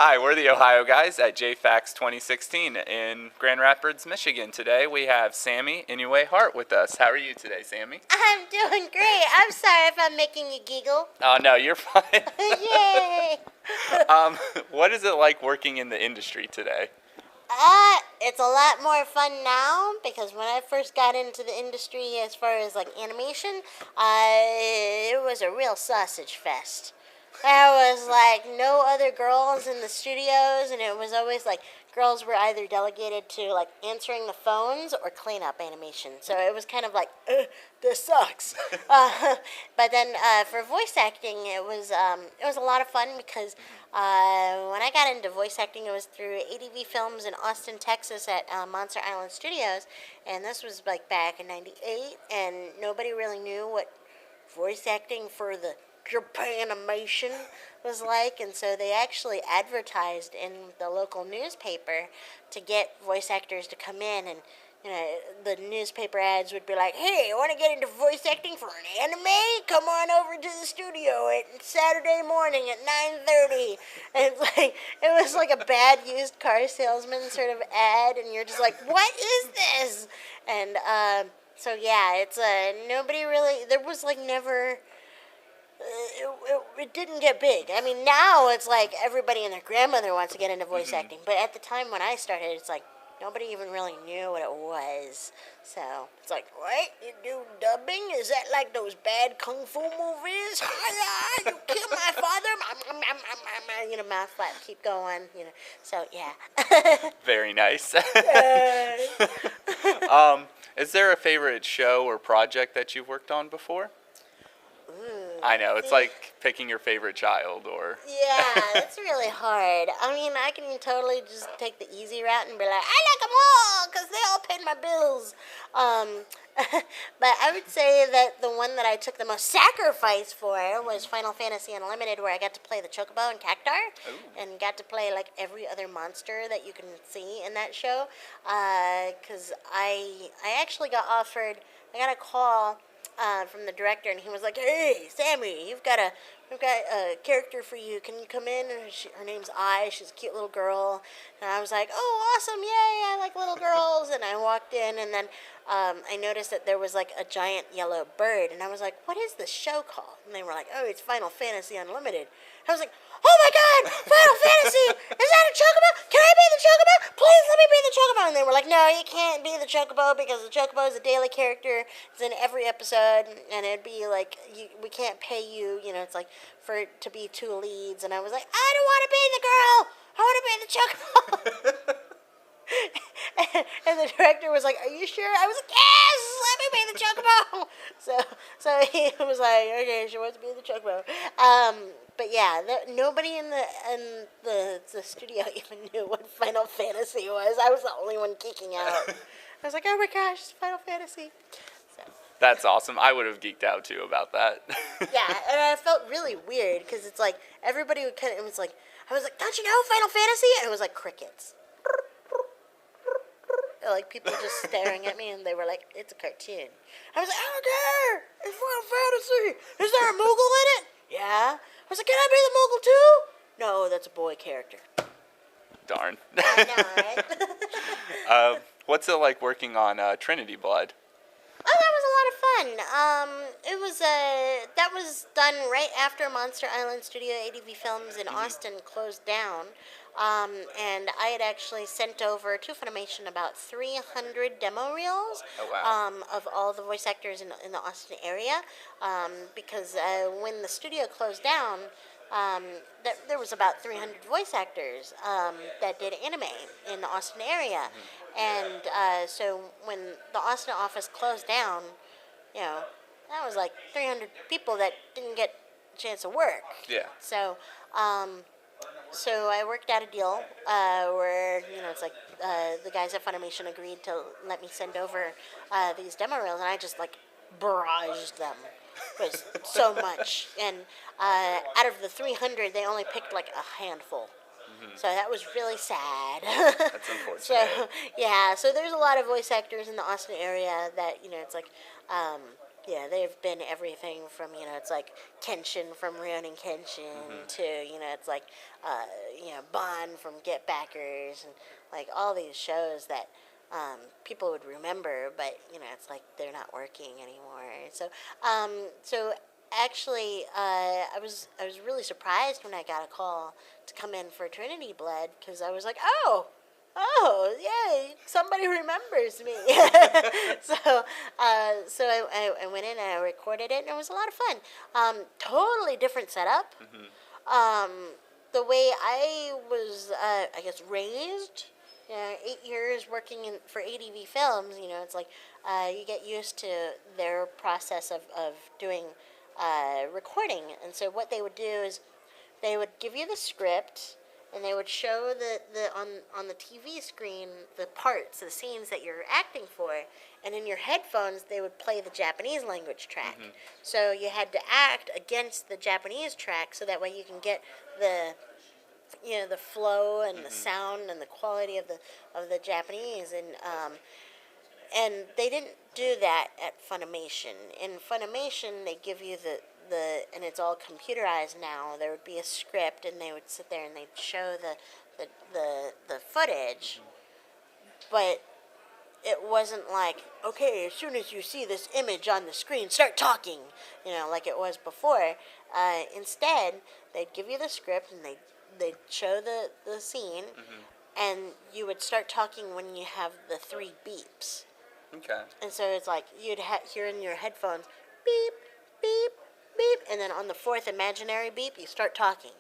Hi, we're the Ohio guys at JFAX 2016 in Grand Rapids, Michigan. Today we have Sammy Inoue Harte with us. How are you today, Sammy? I'm doing great. I'm sorry if I'm making you giggle. Oh, no, you're fine. Yay! What is it like working in the industry today? It's a lot more fun now because when I first got into the industry as far as like animation, it was a real sausage fest. There was like no other girls in the studios, and it was always like girls were either delegated to like answering the phones or clean up animation. So it was kind of like, this sucks. But then for voice acting, it was a lot of fun because when I got into voice acting, it was through ADV Films in Austin, Texas at Monster Island Studios, and this was like back in '98, and nobody really knew what voice acting for the Japanimation was like, and so they actually advertised in the local newspaper to get voice actors to come in, and the newspaper ads would be like, "Hey, you want to get into voice acting for an anime? Come on over to the studio at Saturday morning at 9:30." And it's like it was like a bad used car salesman sort of ad, and you're just like, "What is this?" And so yeah, it's nobody really. There was like never. It didn't get big. I mean, now it's like everybody and their grandmother wants to get into voice acting. But at the time when I started, it's like nobody even really knew what it was. So it's like, what? You do dubbing? Is that like those bad kung fu movies? You kill my father? Mouth flap, keep going. So yeah. Very nice. Is there a favorite show or project that you've worked on before? I know, it's like picking your favorite child or... Yeah, it's really hard. I mean, I can totally just take the easy route and be like, I like them all because they all paid my bills. But I would say that the one that I took the most sacrifice for was Final Fantasy Unlimited, where I got to play the Chocobo and Cactar. Ooh. And got to play like every other monster that you can see in that show. Because I actually got offered, I got a call from the director, and he was like, "Hey, Sammy, we've got a character for you. Can you come in?" And her name's Ai. She's a cute little girl. And I was like, "Oh, awesome! Yay! I like little girls." And I walked in, and then I noticed that there was like a giant yellow bird, and I was like, "What is this show called?" And they were like, "Oh, it's Final Fantasy Unlimited." I was like, "Oh my God, Final Fantasy! Is that a chocobo? Can I be the chocobo? Please let me be the chocobo." And they were like, "No, you can't be the chocobo because the chocobo is a daily character. It's in every episode, and it'd be like we can't pay you. It's like for it to be two leads." And I was like, "I don't want to be the girl. I want to be the chocobo." And the director was like, "Are you sure?" I was like, "Yes, let me be the chocobo." So he was like, "Okay, she wants to be the chocobo." But yeah, nobody in the studio even knew what Final Fantasy was. I was the only one geeking out. I was like, "Oh my gosh, it's Final Fantasy." So. That's awesome. I would have geeked out too about that. Yeah, and I felt really weird because it's like everybody would it was like, I was like, "Don't you know Final Fantasy?" And it was like crickets. Like people just staring at me, and they were like, "It's a cartoon." I was like, "I don't care. It's Final Fantasy. Is there a Moogle in it?" "Yeah." I was like, "Can I be the Moogle too?" "No, that's a boy character." Darn. I know, right? What's it like working on Trinity Blood? Oh, that was a lot of fun. It was that was done right after Monster Island Studio ADV Films in Austin closed down. And I had actually sent over to Funimation about 300 demo reels. Oh, wow. Of all the voice actors in the Austin area, because when the studio closed down, there was about 300 voice actors that did anime in the Austin area. And so when the Austin office closed down, that was like 300 people that didn't get a chance to work. Yeah. So I worked out a deal where, it's like the guys at Funimation agreed to let me send over these demo reels, and I just like barraged them. It was so much. And out of the 300, they only picked like a handful. So that was really sad. That's unfortunate. So there's a lot of voice actors in the Austin area that, it's like, Yeah, they've been everything from, it's like Kenshin from Rurouni Kenshin to, it's like, Bond from Get Backers and like all these shows that people would remember, but, it's like they're not working anymore. So actually, I was really surprised when I got a call to come in for Trinity Blood because I was like, oh, yay! Somebody remembers me. So I went in and I recorded it, and it was a lot of fun. Totally different setup. Um, the way I was, I guess, raised. 8 years working for ADV Films. It's like you get used to their process of doing recording, and so what they would do is they would give you the script and they would show on the TV screen the parts, the scenes that you're acting for, and in your headphones they would play the Japanese language track. So you had to act against the Japanese track so that way you can get the flow and the sound and the quality of the Japanese, and they didn't do that at Funimation. In Funimation, they give you the and it's all computerized now. There would be a script, and they would sit there and they'd show the footage, but it wasn't like, okay, as soon as you see this image on the screen, start talking, like it was before. Instead, they'd give you the script and they'd show the scene, and you would start talking when you have the 3 beeps. Okay. And so it's like you'd hear in your headphones, beep, beep, beep, and then on the 4th imaginary beep, you start talking.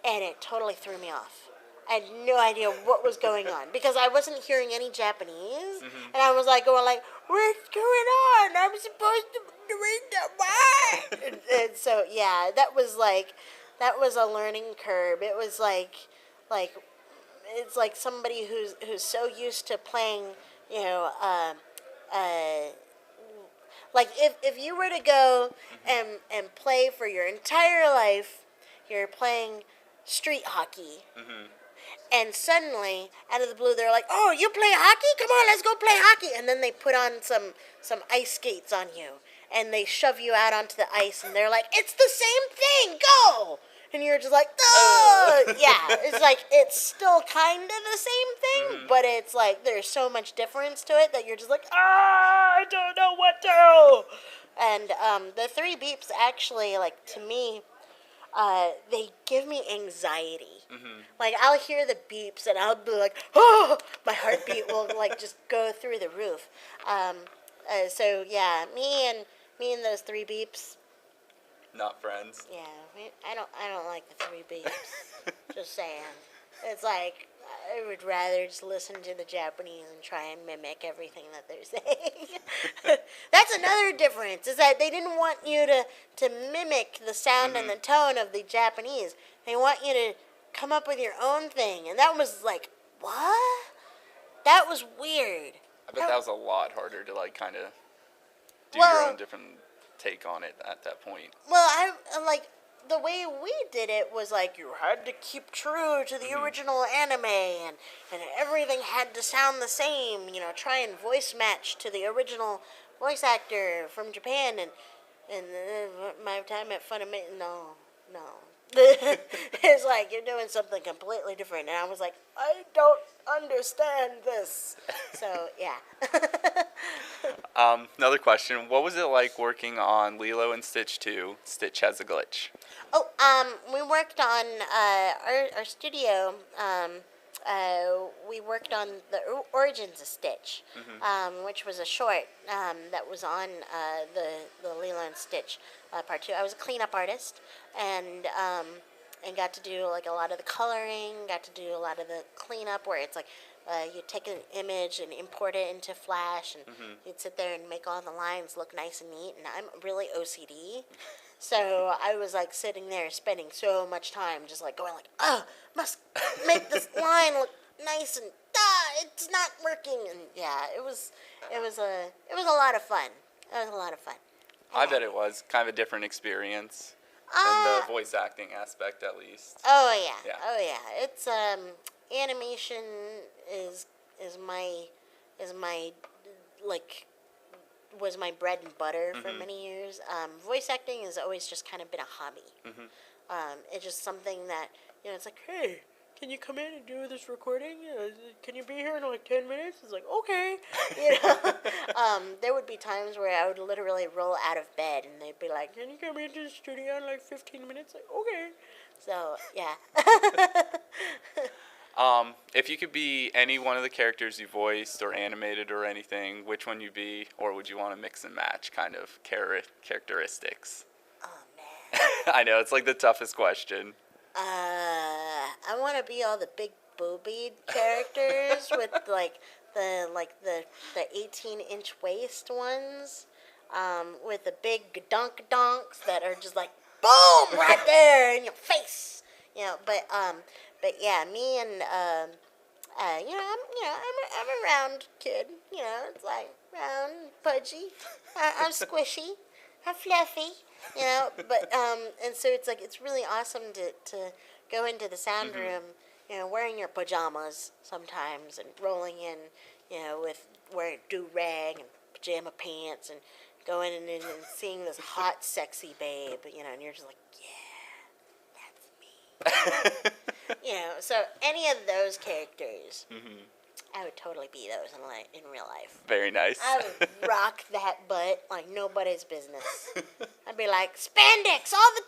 And it totally threw me off. I had no idea what was going on because I wasn't hearing any Japanese, and I was like going like, "What's going on? I'm supposed to read the what?" and so yeah, that was a learning curve. It was like it's like somebody who's so used to playing, like if you were to go and play for your entire life, you're playing street hockey. And suddenly, out of the blue, they're like, "Oh, you play hockey? Come on, let's go play hockey!" And then they put on some ice skates on you, and they shove you out onto the ice, and they're like, "It's the same thing, go!" And you're just like, "Oh, yeah." It's like it's still kind of the same thing, but it's like there's so much difference to it that you're just like, I don't know what to do. And the 3 beeps actually, like to me, they give me anxiety. Like I'll hear the beeps and I'll be like, oh, my heartbeat will like just go through the roof. So yeah, me and those 3 beeps. Not friends. Yeah, I don't like the 3 beeps. Just saying, it's like I would rather just listen to the Japanese and try and mimic everything that they're saying. That's another difference, is that they didn't want you to mimic the sound and the tone of the Japanese. They want you to come up with your own thing. And that was like, what? That was weird. I bet that was a lot harder to like kind of do your own different take on it at that point. Well, I like the way we did it was like you had to keep true to the original anime, and everything had to sound the same. Try and voice match to the original voice actor from Japan, and my time at Funimation, no. It's like you're doing something completely different, and I was like, I don't understand this. So yeah. Another question: what was it like working on Lilo and Stitch 2? Stitch Has a Glitch. Oh, we worked on our studio. We worked on the origins of Stitch, which was a short that was on the Lilo and Stitch part 2. I was a cleanup artist, and got to do like a lot of the coloring. Got to do a lot of the cleanup where it's like you take an image and import it into Flash, and you'd sit there and make all the lines look nice and neat. And I'm really OCD. So I was like sitting there spending so much time just like going like, oh, must make this line look nice, and it's not working. And yeah, it was a lot of fun. It was a lot of fun. I bet it was kind of a different experience in the voice acting aspect, at least. Oh yeah. Yeah. Oh yeah. It's animation is my like was my bread and butter for many years. Voice acting has always just kind of been a hobby. It's just something that, it's like, hey, can you come in and do this recording? Can you be here in like 10 minutes? It's like, okay. There would be times where I would literally roll out of bed and they'd be like, can you come into the studio in like 15 minutes? Like, okay. So, yeah. If you could be any one of the characters you voiced or animated or anything, which one you be, or would you want to mix and match kind of characteristics? Oh, man. I know, it's like the toughest question. I want to be all the big boobied characters with the 18-inch waist ones, with the big donks that are just like boom right there in your face. But yeah, me and I'm a round kid. It's like round, pudgy. I'm squishy. I'm fluffy. But and so it's like it's really awesome to go into the sound room, wearing your pajamas sometimes and rolling in, with wearing do-rag and pajama pants and going in and seeing this hot, sexy babe, and you're just like, yeah, that's me. So any of those characters, I would totally be those in real life. Very nice. I would rock that butt like nobody's business. I'd be like, spandex all the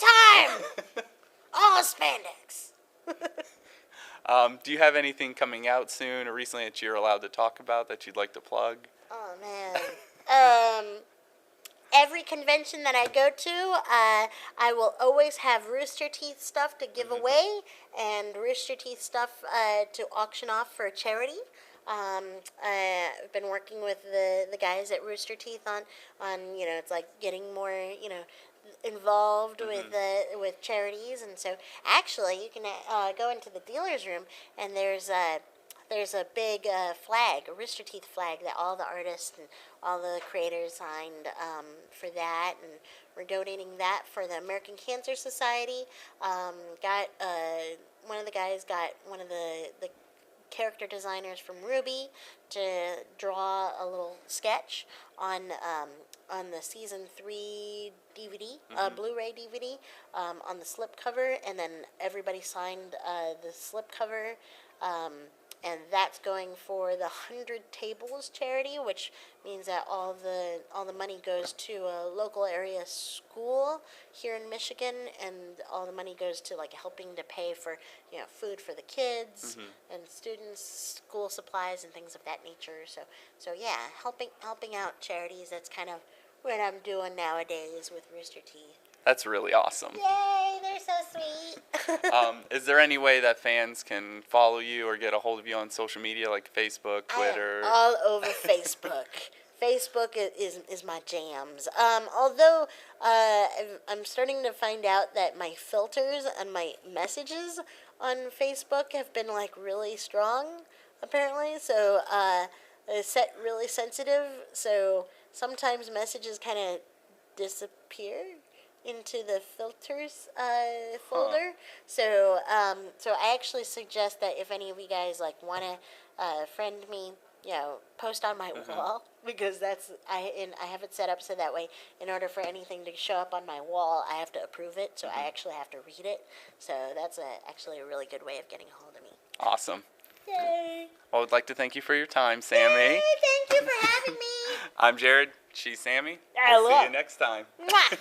time! All spandex! Do you have anything coming out soon or recently that you're allowed to talk about that you'd like to plug? Oh, man. Every convention that I go to, I will always have Rooster Teeth stuff to give away and Rooster Teeth stuff to auction off for charity. I've been working with the guys at Rooster Teeth on it's like getting more involved with charities, and so actually you can go into the dealer's room and there's a big flag, a Rooster Teeth flag that all the artists and all the creators signed for that, and we're donating that for the American Cancer Society. One of the guys got one of the character designers from Ruby to draw a little sketch on the season 3 DVD, Blu-ray DVD, on the slipcover, and then everybody signed the slipcover, and that's going for the 100 Tables charity, which means that all the money goes to a local area school here in Michigan, and all the money goes to like helping to pay for food for the kids and students, school supplies and things of that nature. So yeah, helping out charities. That's kind of what I'm doing nowadays with Rooster Teeth. That's really awesome. Yay, they're so sweet. Is there any way that fans can follow you or get a hold of you on social media like Facebook, Twitter? I am all over Facebook. Facebook is my jams. Although I'm starting to find out that my filters and my messages on Facebook have been like really strong, apparently. So it's set really sensitive. So sometimes messages kind of disappear into the filters folder. So I actually suggest that if any of you guys like want to friend me, post on my wall, because I have it set up so that way in order for anything to show up on my wall, I have to approve it. So I actually have to read it. So that's actually a really good way of getting a hold of me. Awesome. Yay! Well, I'd like to thank you for your time, Sammy. Yay, thank you for having me. I'm Jared. She's Sammy. I We'll see love. you next time. Mwah.